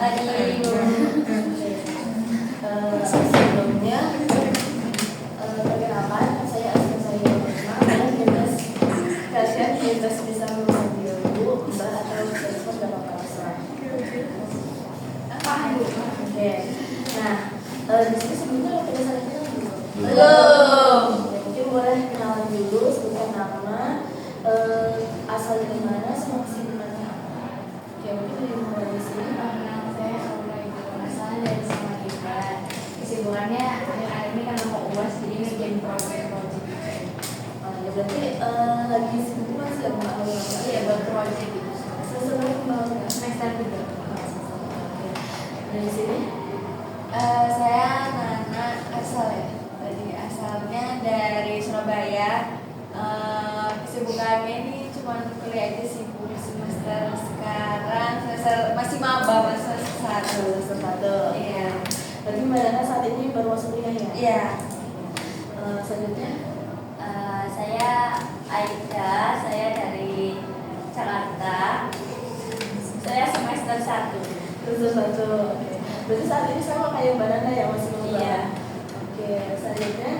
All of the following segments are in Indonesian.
tadi sebelumnya perkenalkan saya Asma Saya dan bebas kalian bebas bisa memanggil Bu, Mbak atau telepon gak apa-apa masalah. Oke. Nah, di sini sebelumnya udah saling kenal dulu. belum. Ya, mungkin boleh kenalan dulu, sebutkan nama, asal dari mana, sama kesibukannya apa. Oke, mungkin dari mulai di sini. Nama saya Aura Ibu Asal dari Samarinda. Kesibukannya akhir-akhir ini karena mau UAS jadi ngerjain project. Ya berarti lagi sibuk masih ya Mbak Aura? Iya, buat project gitu. Sesuai Mbak Aura? Semester 3. Dari sini? Saya Nana asal ya. Tadi asalnya dari Surabaya. Kesibukannya ini cuma kuliah aja sih Bu. Semester sekarang masih maba semester 1. Iya. Berarti Mbak Nana saat ini baru masuk kuliah ya? Iya. Selanjutnya? Saya Aida, saya dari Jakarta. Saya semester 1. Semester 1. Oke. Berarti saat ini sama kayak Mbak Nana ya, masih maba? Iya. Oke, selanjutnya?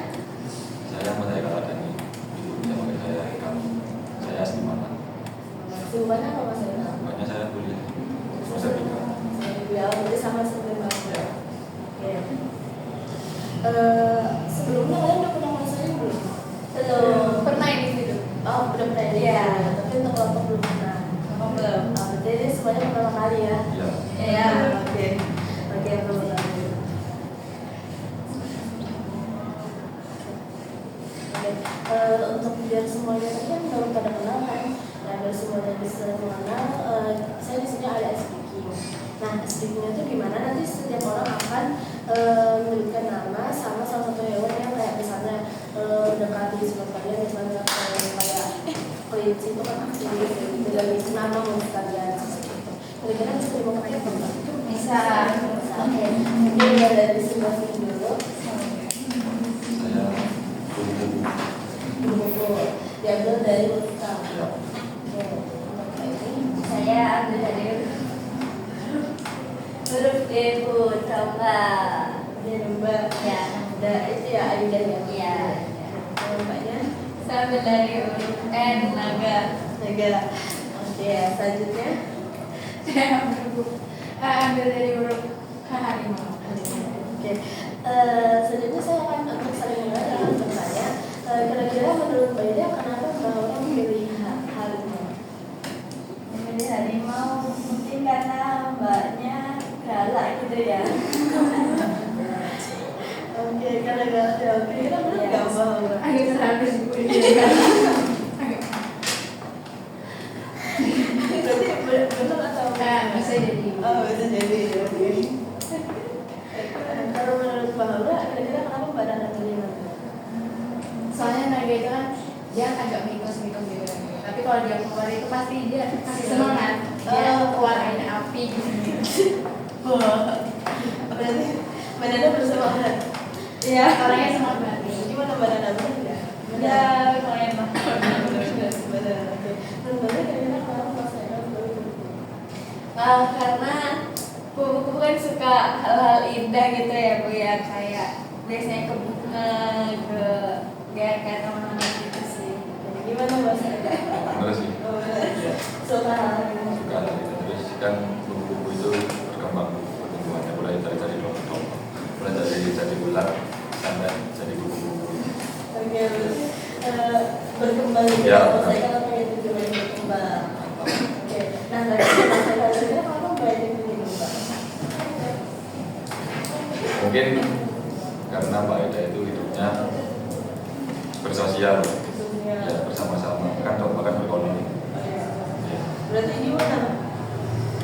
Saya kakak Dani, ibu bisa panggil saya kamu. Saya asli mana? Kesibukannya apa Mas Aida? Pokoknya saya kuliah semester 3. Ya, berarti sama seperti Mbak Aura. Oke. Sebelumnya kalian udah pernah ngerasain belum? Belum pernah ini gitu. Oh, udah pernah ya? Iya. Tapi untuk kelompok belum pernah. Belum. Berarti ini semuanya pertama kali ya? Iya. Iya. Oke. Oke, pertama kali. Oke. Untuk biar semuanya tadi kan baru pada kenal kan? Nah, biar semuanya bisa mengenal, saya di sini ada speaking. Nah, speakingnya itu gimana? Nanti setiap orang akan menyebutkan nama sama salah satu hewan yang kayak misalnya mendekati sebelah kalian, misalnya kayak kelinci itu kan aktif gitu, dan itu nama menurut kalian seperti itu. Kira-kira bisa dibawakan apa Mbak? Bisa. Oke, mungkin dari sebelah sini dulu. Saya Buku diambil dari utang. Iya. Oke, untuk ini Saya ambil dari huruf D Bu, domba. dia Mbak. Ya. Ada itu ya Aida ya. Iya. Kalau Mbaknya Saya ambil dari huruf N, naga. Naga. Oke, selanjutnya. Saya ambil dari huruf H, harimau. Oke, selanjutnya saya akan untuk saling mengenal akan bertanya, kira-kira menurut Mbak Ida kenapa Mbak Aura memilih harimau? Memilih harimau mungkin karena mbaknya galak gitu ya. Oke, karena galak ya. Oke, kita benar nggak Mbak Aura? Agak terhabis Bu. Berarti benar atau? Bisa jadi. Oh, bisa jadi. Oke. Kalau menurut Mbak Aura, kira-kira kenapa Mbak Nana milih naga? Soalnya naga itu kan dia agak mitos-mitos gitu kan. Tapi kalau dia keluar itu pasti dia kasih semangat. Dia keluarin api gitu. Wah, berarti Mbak Nana bersemangat. Iya, orangnya semangat banget. Gimana Mbak Nana? Benar nggak? Ya, kalian mah. Benar. Oke. Menurut Mbak Nana kira-kira kenapa Mas Aida memilih Karena buku kan suka hal-hal indah gitu ya Bu ya, kayak biasanya ke bunga, ke ya kayak teman-teman gitu sih. jadi gimana Mas Aida? Benar sih. Oh, benar. Iya. Suka hal ini. Suka hal itu. Terus kan buku-buku itu berkembang pertumbuhannya mulai dari kelompok, mulai dari jadi ular sampai jadi buku-buku. Oke, berarti berkembang gitu. Ya. Mas Aida kan pengen tujuan berkembang. Oke. Nah, lagi Mas Aida kira-kira kenapa Mbak Aida pilih Mbak? Mungkin karena Mbak Ida itu hidupnya bersosial, ya bersama-sama. Kan domba kan berkoloni. Ya. Berarti gimana?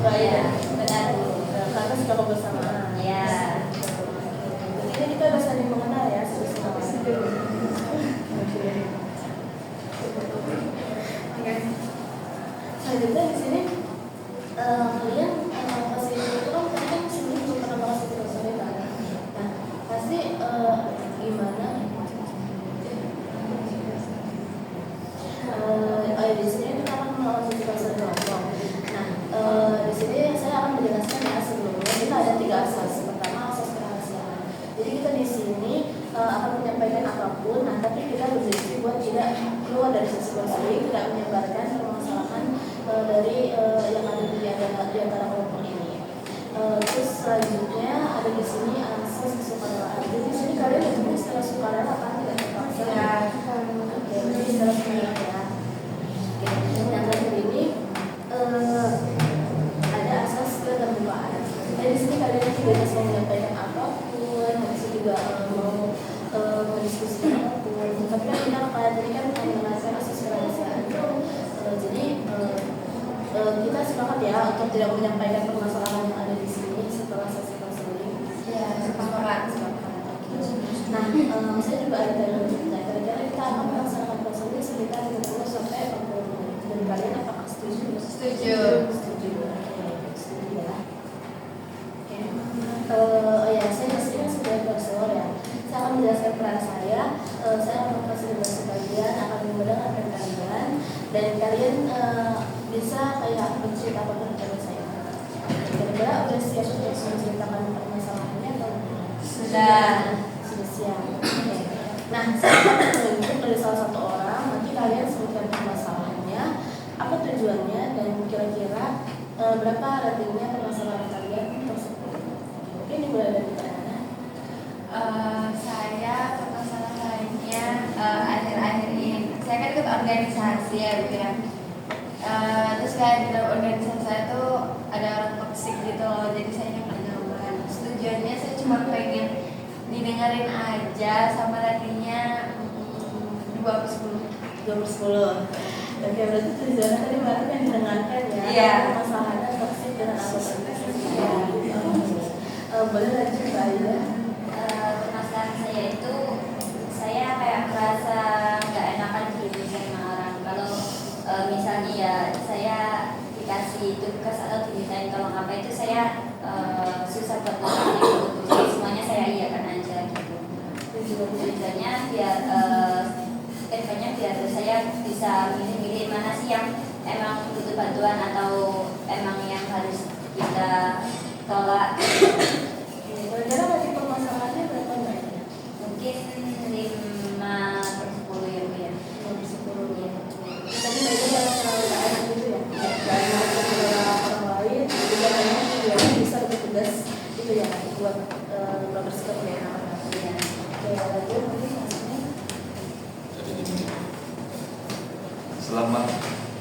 Mbak Aida? Benar Bu. Karena suka kebersamaan. Iya. Jadi kita bisa saling mengenal ya, sama Oke. Selanjutnya di sini kalian kasih itu kan tadi kan sebelum belum pernah kasih itu sore kan. Nah, pasti gimana? Di sini kita akan melakukan situasi kelompok. Nah, di sini saya akan menjelaskan ya sebelumnya dari sisi konseling tidak menyebarkan permasalahan dari yang ada di antara kelompok ini. Terus selanjutnya ada di sini asas kesukarela. Jadi di sini kalian itu secara sukarela kan tidak terpaksa. Ya. Oke, jadi secara sukarela ya. Oke, yang terakhir ini ada asas keterbukaan. Jadi di sini kalian juga bisa menyampaikan apapun, habis itu juga mau mendiskusikan apapun. Tapi kan kita kayak tadi kan mengenai asas kerahasiaan itu, jadi kita sepakat ya untuk tidak menyampaikan permasalahan yang ada di sini setelah sesi konseling. Ya, sepakat. Nah, saya juga ada tanya juga. Kira-kira kita akan melaksanakan konseling sekitar 30 sampai 40 menit. Dari kalian apakah setuju? Setuju. Setuju. Oke, setuju ya. Ya, saya di sini sudah profesor ya. Saya akan menjelaskan peran saya. Saya akan memfasilitasi kalian, akan memudahkan kalian, dan kalian bisa kayak menceritakan kepada saya. Kira-kira udah siap untuk menceritakan permasalahannya atau Sudah siap. Oke. Nah, saya akan menunjuk dari salah satu orang. Nanti kalian sebutkan permasalahannya, apa tujuannya, dan kira-kira berapa ratingnya permasalahan kalian tersebut. Mungkin dimulai dari mana? Saya permasalahannya akhir-akhir ini saya kan ikut organisasi ya Bu ya. Terus kayak di dalam organisasi saya tuh ada orang toksik gitu loh, jadi saya nggak nyaman. Tujuannya saya cuma pengen didengerin aja, sama ratingnya 2/10. Oke, berarti tujuannya tadi baru yang didengarkan ya. Iya. Permasalahannya toksik dengan anggota organisasi. Boleh lanjut Mbak Aida? Permasalahan saya itu saya kayak merasa nggak enakan gitu sama orang kalau misalnya ya saya dikasih tugas atau dimintain tolong apa itu saya susah buat ngelakuin gitu. Jadi semuanya saya iyakan aja gitu. Tujuannya biar biar saya bisa milih-milih mana sih yang emang butuh bantuan atau emang yang harus kita tolak. Kira-kira tadi permasalahannya berapa banyak? Mungkin 5/10 ya Bu ya. 5/10 ya. Tadi mereka yang terlalu enak gitu ya. Gak enak kepada orang lain, jadi katanya tujuannya bisa lebih tegas gitu ya buat bersikap lebih enak. Iya. Oke, lanjut mungkin maksudnya. Jadi gini, selama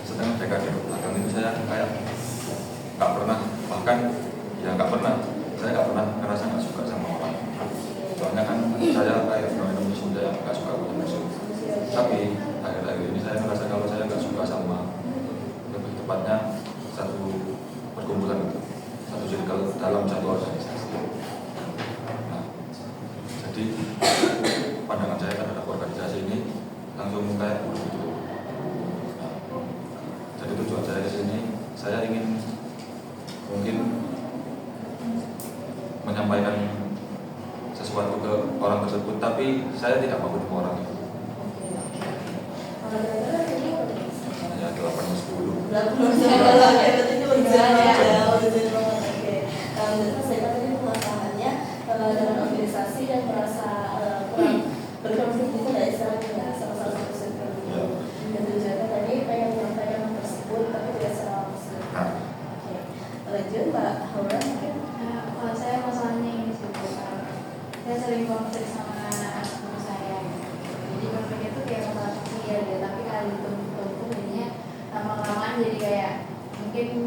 setengah dekade belakang ini saya kayak nggak pernah, bahkan ya nggak pernah, saya nggak pernah ngerasa nggak suka sama orang. Soalnya kan saya kayak orang muda yang nggak suka punya musuh. Tapi akhir-akhir ini saya merasa kalau saya nggak suka sama, lebih tepatnya satu perkumpulan itu, satu circle dalam satu organisasi. Nah, jadi pandangan saya terhadap organisasi ini langsung kayak begitu. Nah, jadi tujuan saya di sini, saya ingin mungkin menyampaikan sesuatu ke orang tersebut, tapi saya tidak mau ketemu orang itu. Kira-kira tadi udah bisa. Hanya 8/10. Saya tadi permasalahannya dengan organisasi dan merasa kurang berkonflik itu dari istilahnya salah satu circle. Dan tujuannya tadi pengen menyampaikan hal tersebut tapi tidak secara langsung. Oke, lanjut Mbak Haura mungkin. Kalau saya masalahnya ini sih Bu, saya sering konflik sama guru saya. Jadi konfliknya itu kayak masalah kecil ya, tapi kalau ditumpuk-tumpuk jadinya lama-kelamaan jadi kayak mungkin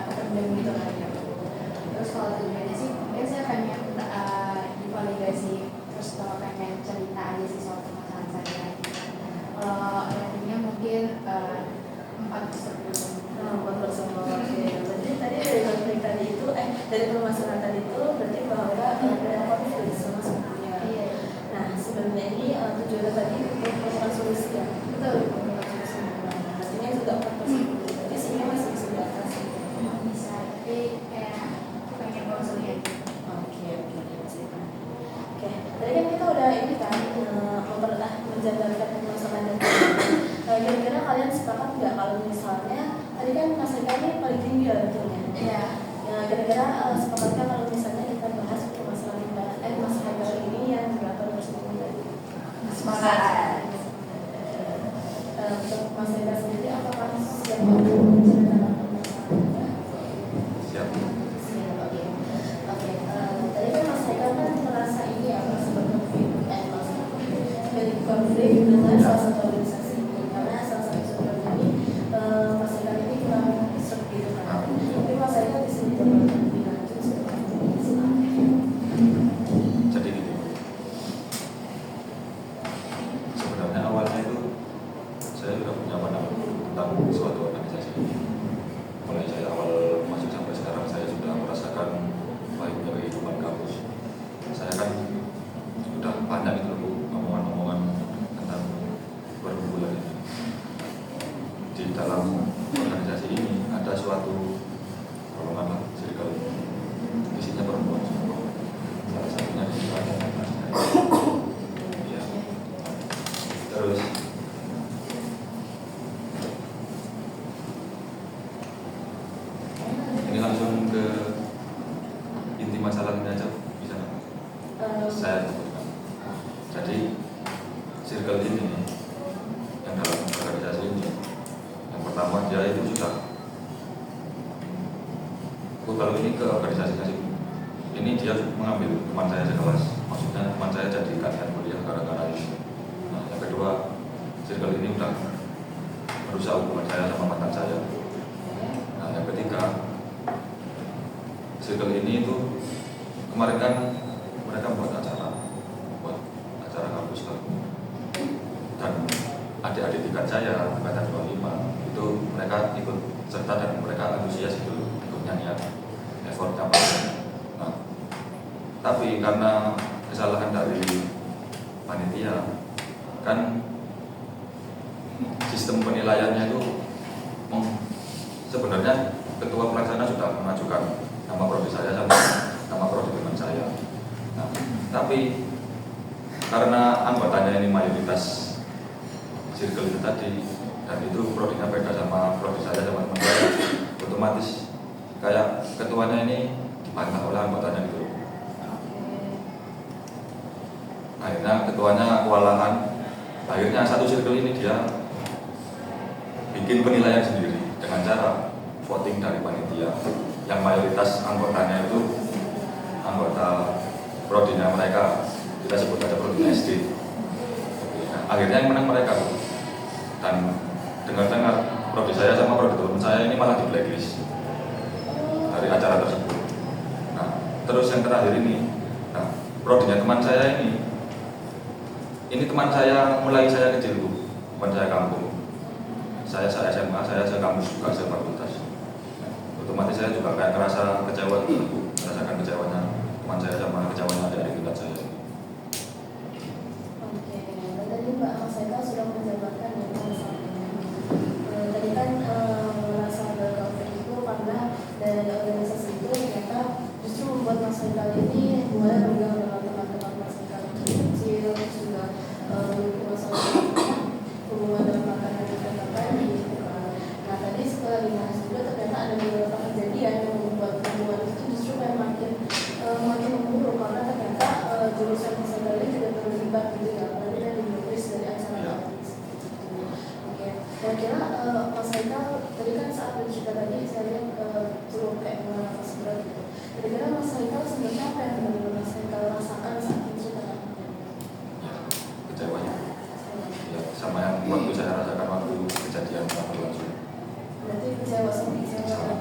kependem gitu kan ya. Terus kalau tujuannya sih mungkin saya pengen divalidasi, terus kalau pengen cerita aja sih soal permasalahan saya. Kalau ratingnya mungkin 4/10. Berarti tadi dari konflik tadi itu dari permasalahan tadi itu berarti bahwa ada konflik sama sebetulnya. Iya. Nah sebenarnya ini tujuannya tadi untuk menemukan solusi ya. Betul. Artinya juga 4/10. Berarti sehingga masih bisa diatasi. Bisa, tapi kayak pengen konsulnya. Oke. Tadi kan kita udah ini kan menjabarkan permasalahan dan kira-kira kalian sepakat nggak kalau misalnya tadi kan Mas Eka ini paling tinggi ya betulnya. Iya. Ya, kira-kira sepakat kalau misalnya kita bahas permasalahan masalah baru ini yang berapa tersebut tadi. Sepakat. Terus tentang suatu organisasi. Mulai saya awal masuk sampai sekarang saya sudah merasakan baiknya kehidupan kampus. Saya kan sudah banyak itu omongan-omongan tentang perkumpulan ini. Di dalam organisasi ini ada suatu golongan lah, circle isinya perempuan semua. Salah satunya di sini ada ya. Terus ini langsung ke inti masalahnya aja, bisa nggak? Saya sebutkan. Jadi circle ini yang dalam organisasi ini, yang pertama dia itu sudah kalau ini ke organisasinya sih, ini dia mengambil teman saya sekelas, maksudnya teman saya jadi kalian kuliah gara-gara ini. Nah, yang kedua, circle ini udah merusak hubungan saya sama mantan saya. Nah, yang ketiga, circle ini itu kemarin kan mereka buat acara kampus kan, dan adik-adik tingkat saya angkatan 25 itu mereka ikut serta dan mereka antusias itu ikut nyanyian effort kampanye. Nah, tapi karena kesalahan dari panitia kan sistem penilaiannya itu sebenarnya ketua pelaksana sudah mengajukan nama prodi saya sama nama prodi teman saya. Nah, tapi karena anggotanya ini mayoritas circle itu tadi, dan itu prodinya beda sama prodi saya sama teman saya, otomatis kayak ketuanya ini dipantah oleh anggotanya gitu. Akhirnya ketuanya kewalahan. Akhirnya satu circle ini dia bikin penilaian sendiri dengan cara voting dari panitia yang mayoritas anggotanya itu anggota prodinya mereka, kita sebut aja prodi SD. Nah, akhirnya yang menang mereka, dan dengar-dengar prodi saya sama prodi teman saya ini malah di blacklist dari acara tersebut. Nah, terus yang terakhir ini, nah, prodinya teman saya ini teman saya mulai saya kecil bu, teman saya kampung. Saya SMA, saya kampus juga, saya fakultas. Nah, otomatis saya juga kayak ngerasa kecewa gitu bu, merasakan kecewanya teman saya sama kecewanya dari tingkat saya. Oke, tadi Mbak Mas Eka sudah menjabarkan ya masalah ini. Tadi kan merasa berkonflik itu karena dari organisasi itu ternyata justru membuat Mas Eka ini mulai bergaul dengan teman-teman Mas Eka kecil, terus juga memiliki masalah hubungan dengan makanan dan kata-kata gitu kan. Nah tadi setelah dibahas juga ternyata ada beberapa kejadian yang membuat hubungan itu justru kayak makin memburuk karena ternyata jurusan Mas Eka ini juga terlibat gitu ya, karena dia diberi dari acara kampus. Oke, kira-kira Mas Eka tadi kan saat bercerita tadi saya lihat cukup kayak nafas berat gitu. Kira-kira Mas Eka sebenarnya apa yang benar-benar Mas Eka rasakan saat bercerita? Kecewanya ya, sama yang waktu saya rasakan waktu kejadian berlangsung. Berarti kecewa sama kecewa.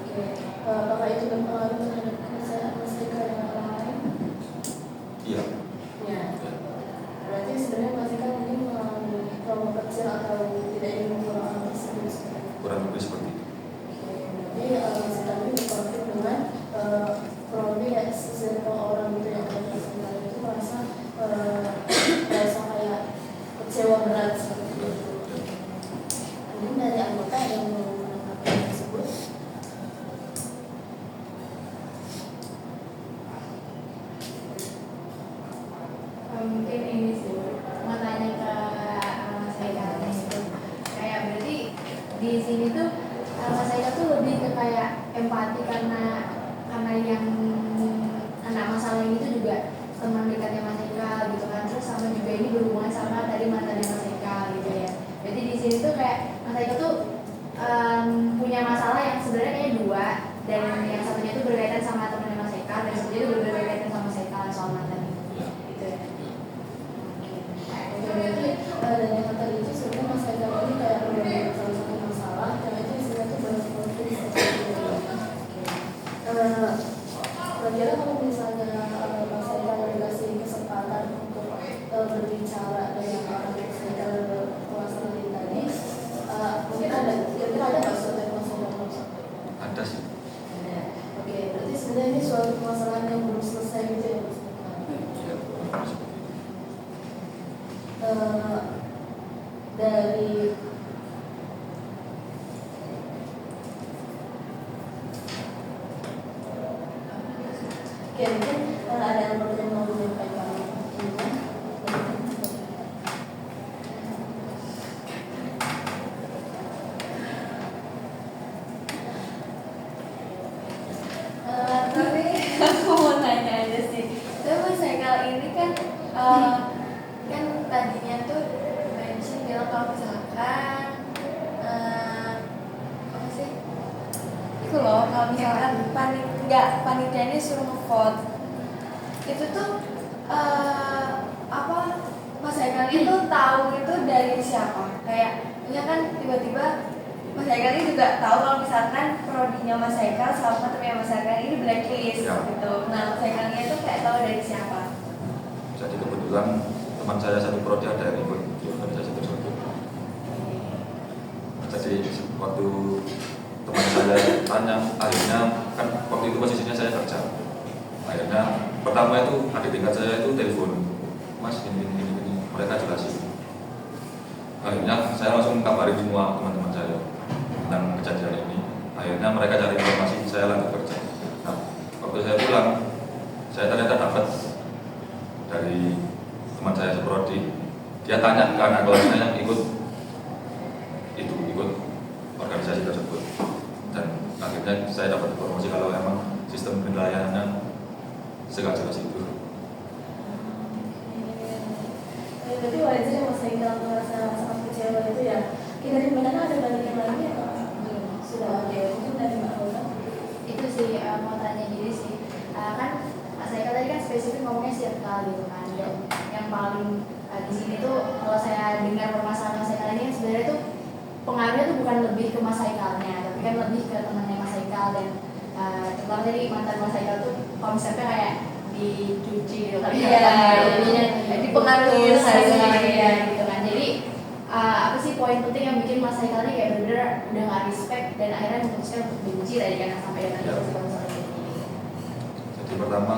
Oke, apakah itu berpengaruh terhadap kepercayaan Mas Eka dengan orang lain? Iya. Ya. Berarti sebenarnya Mas Eka mungkin mengalami trauma kecil atau tidak ingin membunuh orang tersebut. Kurang lebih seperti itu. Oke, berarti Mas Eka ini berkonflik dengan prodi ya, sesama orang gitu yang ada sebenarnya itu merasa kayak kecewa berat seperti itu. Mungkin dari anggota yang menanggapi hal tersebut. Mungkin ini sih mau tanya ke Mas Eka itu kayak berarti di sini tuh Mas Eka tuh lebih ke kayak empati karena yang kena masalah ini tuh juga teman dekatnya Mas Eka gitu kan, terus sama juga ini berhubungan sama tadi mantannya Mas Eka gitu ya. Berarti di sini tuh kayak Mas Eka tuh punya masalah yang sebenarnya kayak dua, dan yang satunya tuh berkaitan sama temannya Mas Eka, dan satunya tuh berkaitan sama Mas Eka soal mantan itu. Gitu ya. Oke, berarti dari yang tadi itu sebenarnya Mas Eka ini kayak benar-benar salah satu masalah yang itu isinya tuh banyak konflik seperti itu. Kira-kira kalau misalnya Mas Eka dikasih kesempatan untuk berbicara dengan orang Mas Eka Oke, mungkin ada yang pertanyaan mau menyampaikan. Tapi aku mau nanya aja sih. Tapi Mas Haikal ini kan kan tadinya tuh mention bilang kalau misalkan apa sih? Itu loh kalau misalkan panitia ini suruh nge-vote itu tuh apa Mas Haikal itu tahu itu dari siapa? Kayak punya kan tiba-tiba Mas Haikal ini juga tahu kalau misalkan prodinya Mas Haikal sama temennya Mas Haikal ini blacklist Ya. gitu. Nah Mas Haikalnya itu kayak tahu dari siapa? Jadi kebetulan teman saya satu prodi ada yang ikut di organisasi tersebut. Jadi waktu teman saya tanya, akhirnya kan waktu itu posisinya saya kerja. Akhirnya pertama itu adik tingkat saya itu telepon, Mas gini. Mereka jelasin. Akhirnya saya langsung kabarin semua teman-teman saya tentang kejadian ini. Akhirnya mereka cari informasi, saya lanjut kerja. Nah, waktu saya pulang, saya ternyata dapat dari teman saya seprodi. Dia tanya ke anak kelasnya yang ikut organisasi tersebut. Dan akhirnya saya dapat informasi kalau emang sistem penilaiannya sejelas itu. Berarti wajar Mas Haikal merasa sangat kecewa itu ya. Dari Mbak Nana ada bandingan lagi atau belum? Sudah ada, mungkin dari Mbak Aula. Itu sih mau tanya diri sih. Kan Mas Haikal tadi kan spesifik ngomongnya circle gitu kan. Dan yang paling di sini tuh kalau saya dengar permasalahan Mas Haikal ini sebenarnya tuh pengaruhnya tuh bukan lebih ke Mas Haikalnya, tapi kan lebih ke temannya Mas Haikal. Dan terutama tadi mantan Mas Haikal tuh konsepnya kayak dicuci gitu kan. Dipengaruhi ya gitu kan. Jadi apa sih poin penting yang bikin Mas Haikal ini kayak bener-bener udah gak respect dan akhirnya memutuskan untuk benci tadi kan sampai tadi Jadi pertama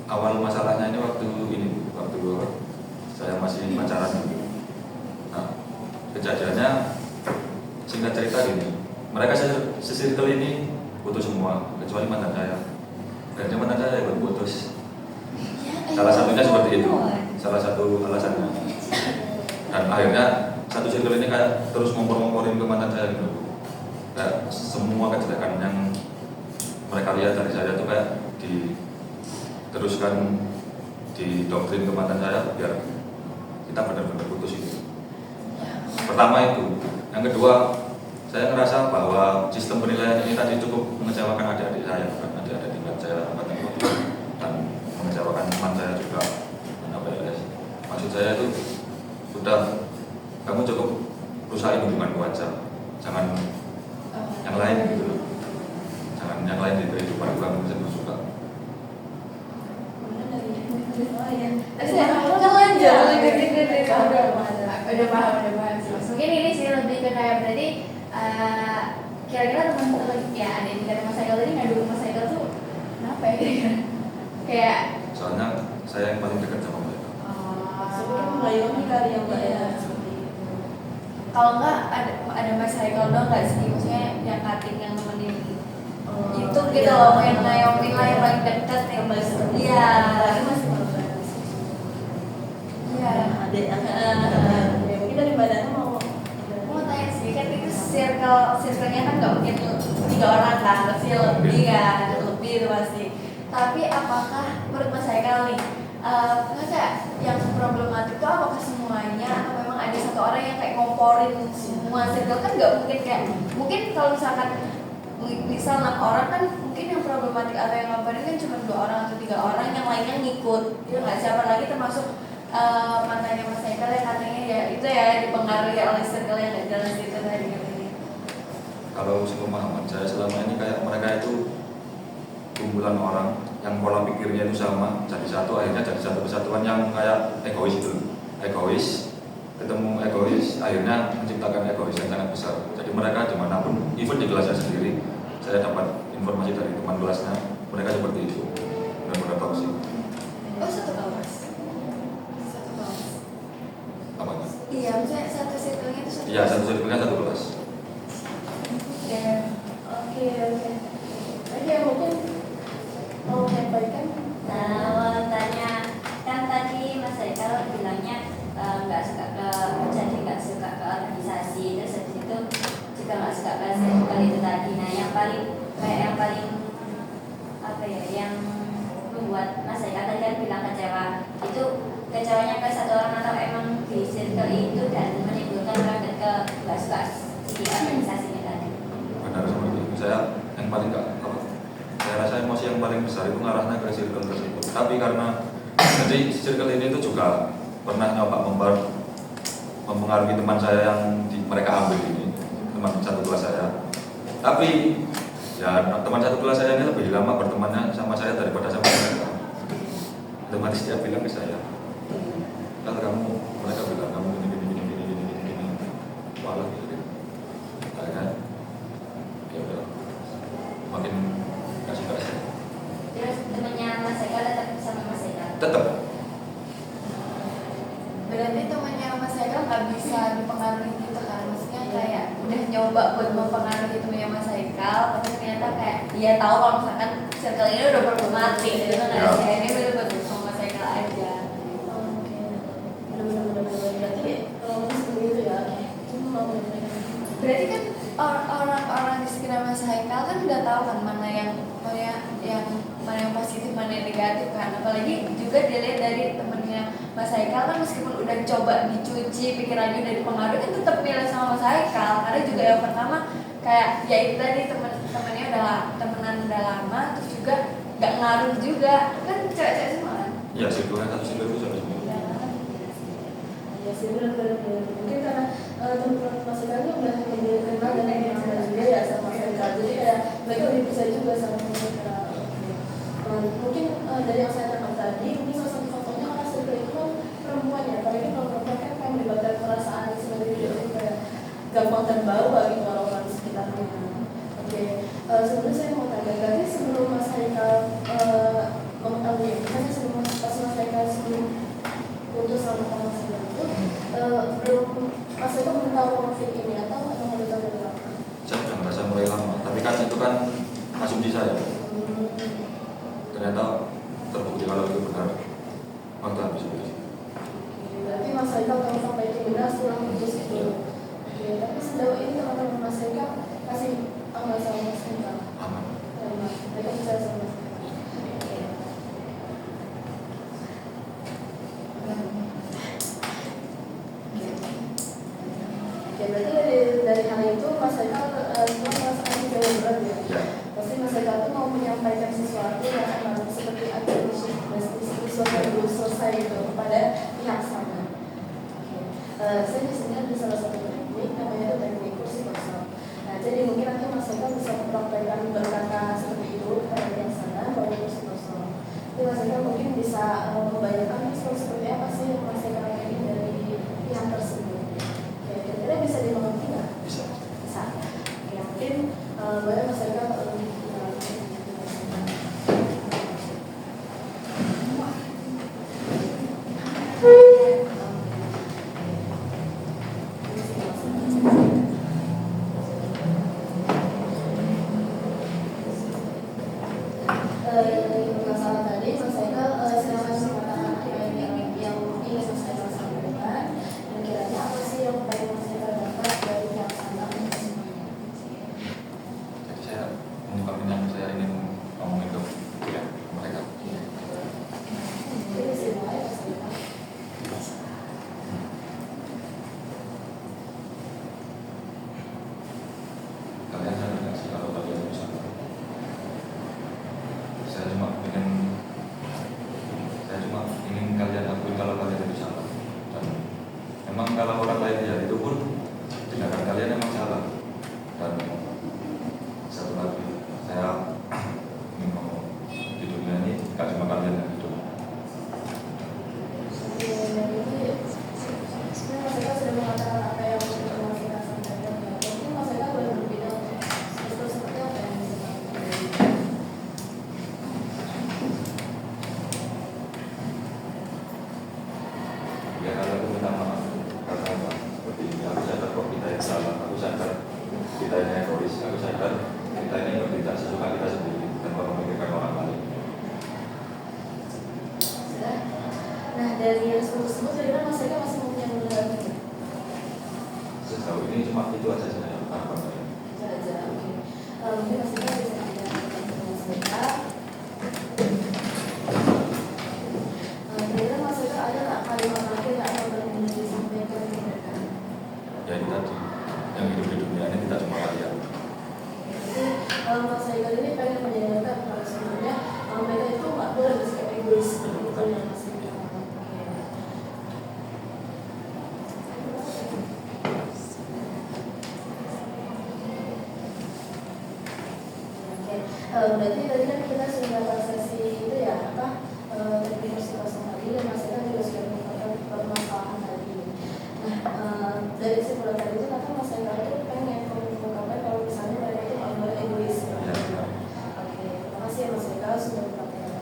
awal masalahnya ini waktu saya masih pacaran. Nah, kejadiannya singkat cerita gini, mereka sesirkel ini putus semua kecuali mantan saya. Dan mantan saya ikut putus. Salah satunya seperti itu, salah satu alasannya. Dan akhirnya satu circle ini kayak terus ngompor-ngomporin ke mantan saya gitu. Kayak semua kejelekan yang mereka lihat dari saya itu kayak diteruskan di doktrin ke mantan saya biar kita benar-benar putus itu. Pertama itu, yang kedua saya ngerasa bahwa sistem penilaian ini tadi cukup mengecewakan adik-adik saya, bukan adik-adik tingkat saya dan mengecewakan teman saya juga. Maksud saya itu sudah, kamu cukup rusakin hubunganmu aja, jangan yang lain gitu loh. Jangan yang lain di kehidupan kamu bisa suka. Udah paham sih. Mungkin ini sih lebih ke kayak berarti kira-kira teman-teman ya ada yang tingkat Mas Haikal tadi ngadu Mas Haikal tuh kenapa ya kira-kira? Kayak Soalnya saya yang paling dekat sama mereka. Sebenarnya mengayomi kali ya Mbak ya. Kalau enggak ada Mas Haikal doang nggak sih? Maksudnya yang cutting yang nemenin itu gitu loh, yang ngayomin lah yang paling dekat yang Kembali seperti iya. lagi masih berbaris. Iya. Ada yang mungkin dari Mbak Nana mau Tanya sih kan itu circle-nya kan nggak mungkin 3 orang kan, pasti lebih kan, lebih itu pasti. Tapi apakah menurut Mas Haikal nih, nggak yang problematik itu apakah semuanya atau memang ada satu orang yang kayak ngomporin semua circle? Kan nggak mungkin kayak mungkin kalau misalkan misal 6 orang kan mungkin yang problematik atau yang ngomporin kan cuma 2 orang atau 3 orang, yang lainnya ngikut. Itu nggak siapa lagi termasuk mantannya Mas Haikal yang katanya ya itu ya dipengaruhi oleh circle yang nggak jelas itu tadi katanya. Kalau sepemahaman saya selama ini kayak mereka itu kumpulan orang yang pola pikirnya itu sama, jadi satu, akhirnya jadi satu kesatuan yang kayak egois itu. Egois ketemu egois, akhirnya menciptakan egois yang sangat besar. Jadi mereka dimanapun, even di kelasnya sendiri, saya dapat informasi dari teman kelasnya, mereka seperti itu, benar-benar toksik. Oh, satu kelas. Apa? Iya, maksudnya satu circle-nya itu satu. Iya, satu circle-nya satu kelas. Oke. Oke, ya mungkin sampaikan? Tanya kan tadi Mas Haikal bilangnya nggak suka ke jadi nggak suka ke organisasi, terus habis itu juga nggak suka ke circle itu tadi. Nah yang paling apa ya yang membuat Mas Haikal tadi kan bilang kecewa itu kecewanya ke satu orang atau emang di circle itu dan menimbulkan orang ke nggak suka si organisasinya tadi. Benar seperti itu. Saya yang paling saya rasa emosi yang paling besar itu ngarahnya ke circle tersebut. Tapi karena jadi circle ini itu juga pernah nyoba mempengaruhi teman saya yang mereka ambil ini, teman satu kelas saya. Tapi ya teman satu kelas saya ini lebih lama bertemannya sama saya daripada sama mereka. Otomatis dia bilang ke saya, kalau kamu, mereka bilang kamu gini, walau gitu, kan? Ya udah, makin kasih. Terus temannya Mas Haikal tetap sama Mas Haikal. Tetap. Berarti temannya Mas Haikal nggak bisa dipengaruhi gitu kan? Maksudnya kayak udah nyoba buat mempengaruhi temannya Mas Haikal, tapi ternyata kayak dia tahu kalau misalkan circle ini udah problematik, gitu kan? Ya. Kayak ini bener buat sama Mas Haikal aja. Oke, benar-benar berarti seperti itu ya. Berarti kan orang-orang di sekitar Mas Haikal kan udah tahu kan mana yang positif, mana yang negatif kan. Apalagi juga dilihat dari temennya Mas Haikal kan meskipun udah coba dicuci pikirannya udah dipengaruhi kan tetap milih sama Mas Haikal karena juga yang pertama kayak ya itu tadi temennya udah temenan udah lama terus juga nggak ngaruh juga kan cewek-cewek semua kan. Ya circle satu circle itu sampai semua. Ya sih benar-benar mungkin karena teman-teman Mas Haikal ini udah lebih kenal dan lebih kenal juga ya sama Mas Haikal, jadi kayak mereka lebih percaya juga sama mereka. Mungkin dari yang saya tangkap tadi, ini salah satu faktornya karena circle itu kan perempuan ya, apalagi kalau perempuan kan kayak melibatkan perasaan sebenarnya jadi kayak gampang terbawa gitu orang-orang di sekitarnya. Oke, sebenarnya saya mau tanya, berarti sebelum Mas Haikal mengetahui, misalnya sebelum Mas Haikal sebelum putus sama Mas Haikal itu belum Mas Haikal belum tahu konflik ini atau emang udah tahu dari lama? Saya sudah merasa mulai lama, tapi kan itu kan asumsi saya. Ternyata terbukti kalau itu benar, waktu habis itu. Berarti Mas Haikal kalau sampai itu benar setelah putus itu. Oke, tapi sejauh ini teman-teman Mas Haikal kasih aman sama Mas Haikal. Aman. Mereka percaya sama Mas Haikal. Oke, berarti dari hal itu Mas Haikal semua merasakan kecewa berat ya. Ya. Pasti Mas Haikal itu mau menyampaikan sesuatu yang seperti ada sesuatu yang belum selesai gitu kepada pihak sana. Saya di sini ada salah satu teknik namanya itu teknik kursi kosong. Nah, jadi mungkin nanti Mas Haikal bisa mempraktekkan berkata seperti itu kepada pihak sana bahwa kursi kosong. Jadi Mas Haikal mungkin bisa membayangkan seperti apa sih yang Mas Haikal ingin dari pihak tersebut. Kira-kira bisa dimengerti nggak? Bisa. Bisa. Ya, mungkin boleh Mas Haikal masalah tadi Mas Haikal silahkan mengatakan Sejauh ini cuma itu aja sebenarnya harapan saya. Aja, oke. Mungkin Mas Eka bisa menyampaikan ke Mas Eka. Kira-kira Mas Eka ada nggak kalimat terakhir yang akan benar-benar disampaikan ke mereka? Ya itu tadi, yang hidup di dunia ini tidak cuma kalian. Jadi Mas Eka ini pengen menyampaikan kalau sebenarnya mereka itu nggak boleh bersikap egois seperti itu ya Mas Eka. Berarti tadi kan kita sudah bahas sesi itu ya apa teknik psikosoma tadi dan Mas Eka juga sudah mengatakan permasalahan tadi. Nah dari kesimpulan tadi itu kata Mas Eka itu pengen mengungkapkan kalau misalnya mereka itu nggak boleh egois. Oke, terima kasih ya Mas Eka sudah mengatakan.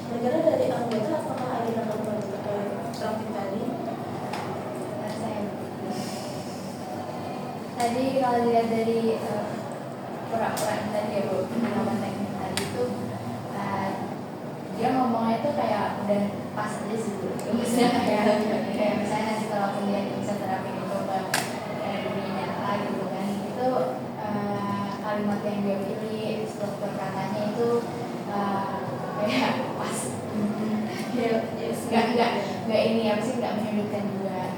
Kira-kira dari anggota apakah ada yang akan praktik tadi? Tadi kalau dilihat dari pura-pura yang tadi ya Bu, pengalaman teknik tadi itu dia ngomongnya tuh kayak udah pas aja sih Bu. Misalnya kayak misalnya nanti kalau kuliah bisa terapi itu ke dunia nyata gitu kan, itu kalimat yang dia pilih, struktur katanya itu kayak pas. Nggak ini apa sih, nggak menyudutkan juga.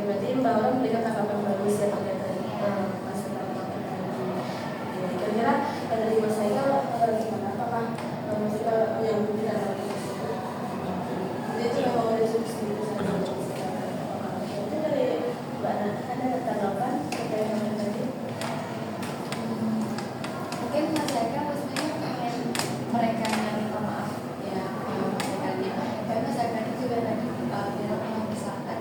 Berarti Mbak Aula memberikan tanggapan bagus ya terkait tadi Mas Eka. Kira-kira dari Mas Eka gimana? Apakah Mas Eka yang tidak lagi itu yang mau diskusi itu saja? Itu dari Mbak Ana ada tanggapan terkait dengan tadi? Mungkin Mas Eka maksudnya pengen mereka yang minta maaf ya mereka dia. Tapi Mas Eka itu juga tadi bilang kalau misalkan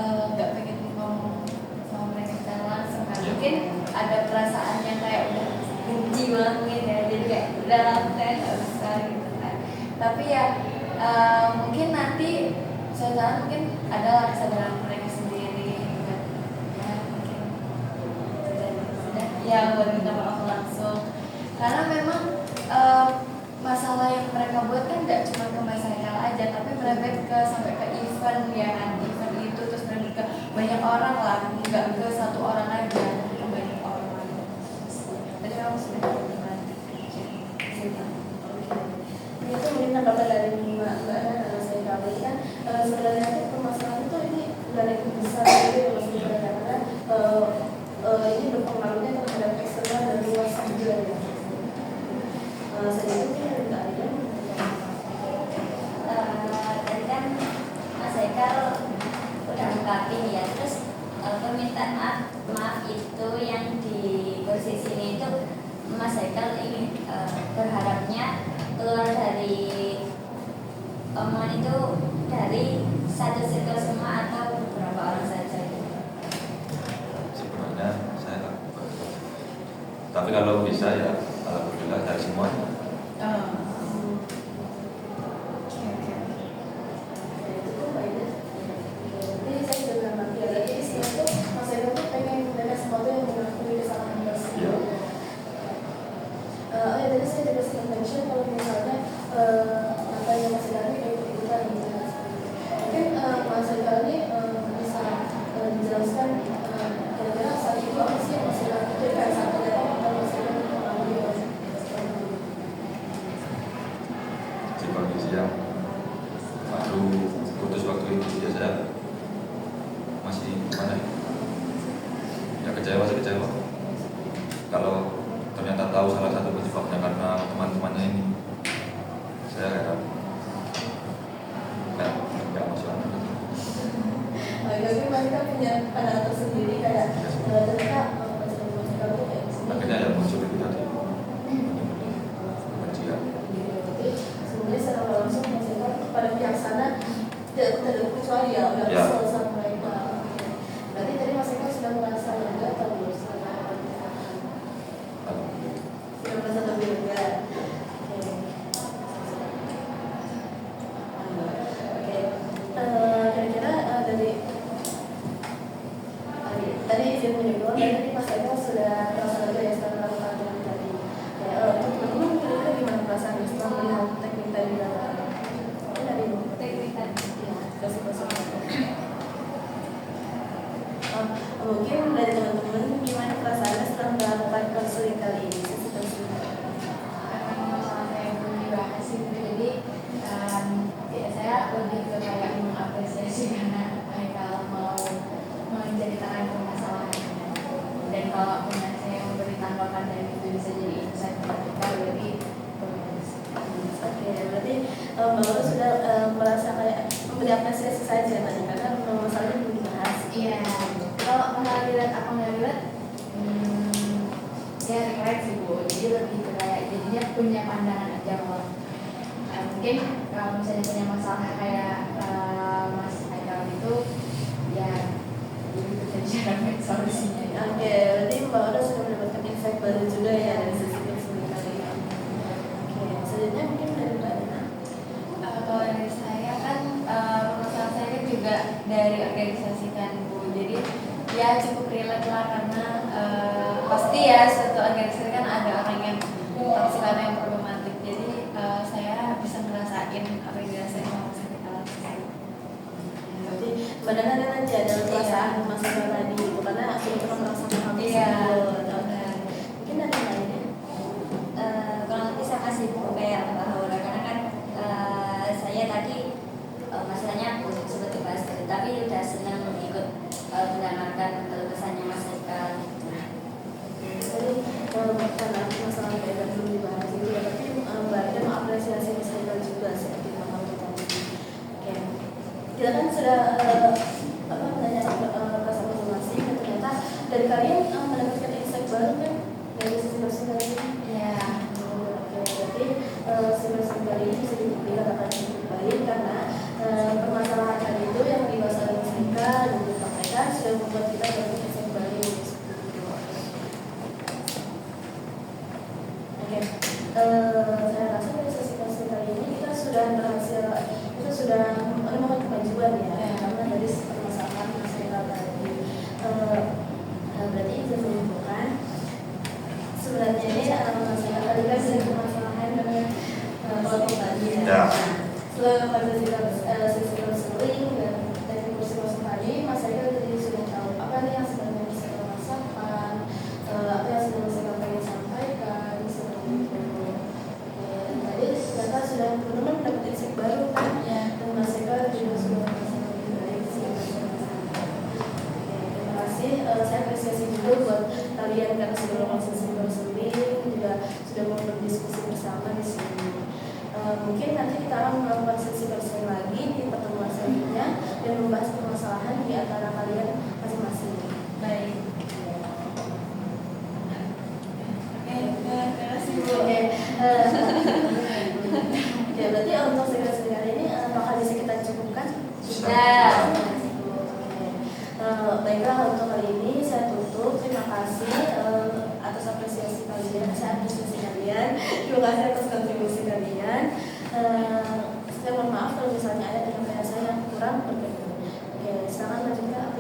nggak pengen ngomong sama mereka secara langsung kan, mungkin ada perasaan yang kayak udah benci banget mungkin ya, jadi kayak udah lama kayak nggak usah gitu kan. Tapi ya mungkin nanti suatu saat mungkin ada kesadaran mereka sendiri gitu kan. Ya mungkin sudah ya buat minta maaf langsung, karena memang masalah yang mereka buat kan nggak cuma ke Mas Haikal aja, tapi merembet ke sampai ke event ya kan, event itu terus merembet ke banyak orang lah, nggak ke satu orang aja, ke banyak orang. Tadi kamu sudah berarti Itu mungkin tanggapan dari Mbak Ana dan Mas Eka. Berarti kan sebenarnya itu permasalahan itu ini udah lebih besar gitu ya Mas Eka, karena ini berpengaruhnya terhadap eksternal dan luas juga ya. Saya itu mungkin ada Tadi kan Mas Haikal udah ungkapin ya, terus permintaan maaf itu yang di posisi ini itu Mas Haikal ingin berharapnya keluar dari omongan itu dari satu circle semua atau beberapa orang saja gitu. Sebenarnya saya lakukan, tapi kalau bisa ya alhamdulillah dari semuanya. kalau misalnya katanya Mas Eka ini ikut-ikutan gitu. Mungkin Mas Eka ini bisa dijelaskan kira-kira saat itu apa sih yang Mas Eka pikirkan saat ternyata Mas Eka mengalami Di kondisi yang baru putus waktu itu ya saya masih gimana ya, kecewa sih kecewa. Kalau ternyata tahu salah satu penyebabnya karena teman-temannya ini, saya nggak masuk akal. Tapi mereka punya pandangan tersendiri kayak ternyata Mas Eka itu kayak Akhirnya yang muncul itu tadi kebencian. Jadi sebenarnya secara langsung Mas Eka pada pihak sana tidak kecuali ya udah kesel sama mereka. Berarti tadi Mas Eka sudah merasa lega atau belum? Mungkin dari teman-teman gimana perasaannya setelah melakukan konseling kali ini? Karena masalah saya belum dibahas sih, jadi ya saya lebih ke kayak mengapresiasi karena Haikal mau menceritakan permasalahannya, dan kalau punya saya memberi tanggapan dan itu bisa jadi insight buat kita, berarti bagus. Oke, berarti Mbak Laura sudah merasa kayak memberi apresiasi saja tadi karena masalahnya belum dibahas. Iya, kalau masalah relate apa nggak relate, ya relate sih Bu, jadi lebih ke kayak jadinya punya pandangan aja loh. Mungkin kalau misalnya punya masalah kayak Mas Haikal itu, ya jadi bisa dicari solusinya. Oke, berarti Mbak Laura sudah mendapatkan insight baru juga ya dari sesi konseling kali ini. Oke, selanjutnya mungkin dari Mbak Dina. Kalau dari saya kan permasalahan saya kan juga dari organisasi kan Bu, jadi ya cukup relate lah karena pasti ya suatu organisasi kan ada orang yang penghasilan yang problematik, jadi saya bisa ngerasain apa yang dirasain sama Mas Haikal. Berarti Mbak Dana kan aja ada perasaan masalah tadi itu karena sudah pernah merasakan hal Iya. tersebut. Mungkin ada yang lainnya. Kalau nanti saya kasih buku kayak Mbak Haura karena kan saya tadi masalahnya sempat dibahas tadi, tapi udah senang ikut mendengarkan kesannya Mas Haikal. Jadi karena masalah yang belum dibahas itu ya, tapi Mbak Dana mengapresiasi Mas Haikal juga seperti Mbak Haura tadi. Oke, kita kan sudah menanyakan perasaan masing-masing dan ternyata dari kalian mendapatkan insight baru kan dari sisi kali ini. Ya, Oke, berarti semester kali ini bisa dikatakan cukup baik karena permasalahan tadi itu yang dibahas oleh Mas Haikal dan dipakai sudah membuat kita berpikir insight baru. Oke, saya rasa dari sesi konseling kali ini kita sudah berhasil, kita sudah menemukan kemajuan ya, karena dari permasalahan Mas Haikal tadi. Berarti bisa menunjukkan sebenarnya ini Mas Haikal tadi kan dari permasalahan dengan kelompok tadi ya. Ya. Setelah pada sesi konseling dan teknik konseling tadi, Mas Haikal tadi sudah tahu apa nih yang sebenarnya bisa kita rasakan, apa yang sudah Mas Haikal pengen sampaikan, seperti itu. Dan tadi ternyata sudah teman-teman dapat insight baru kan, dan Mas Haikal juga sudah merasa lebih baik sih. Terima kasih. Saya apresiasi juga buat kalian karena sudah melakukan sesi konseling, juga sudah mau berdiskusi bersama di sini. Mungkin nanti kita akan melakukan sesi konseling lagi di pertemuan selanjutnya dan membahas permasalahan di antara kalian masing-masing. baik. Terima kasih Bu. Oke, oke, berarti untuk sesi kali ini bakal bisa kita cukupkan. Sudah. Baiklah, untuk kali ini saya tutup. Terima kasih atas apresiasi kalian. Saya apresiasi kalian. Terima kasih atas kontribusi kalian. Saya mohon maaf kalau misalnya ada penyampaian saya yang kurang berkenan. Oke, selamat lanjutkan.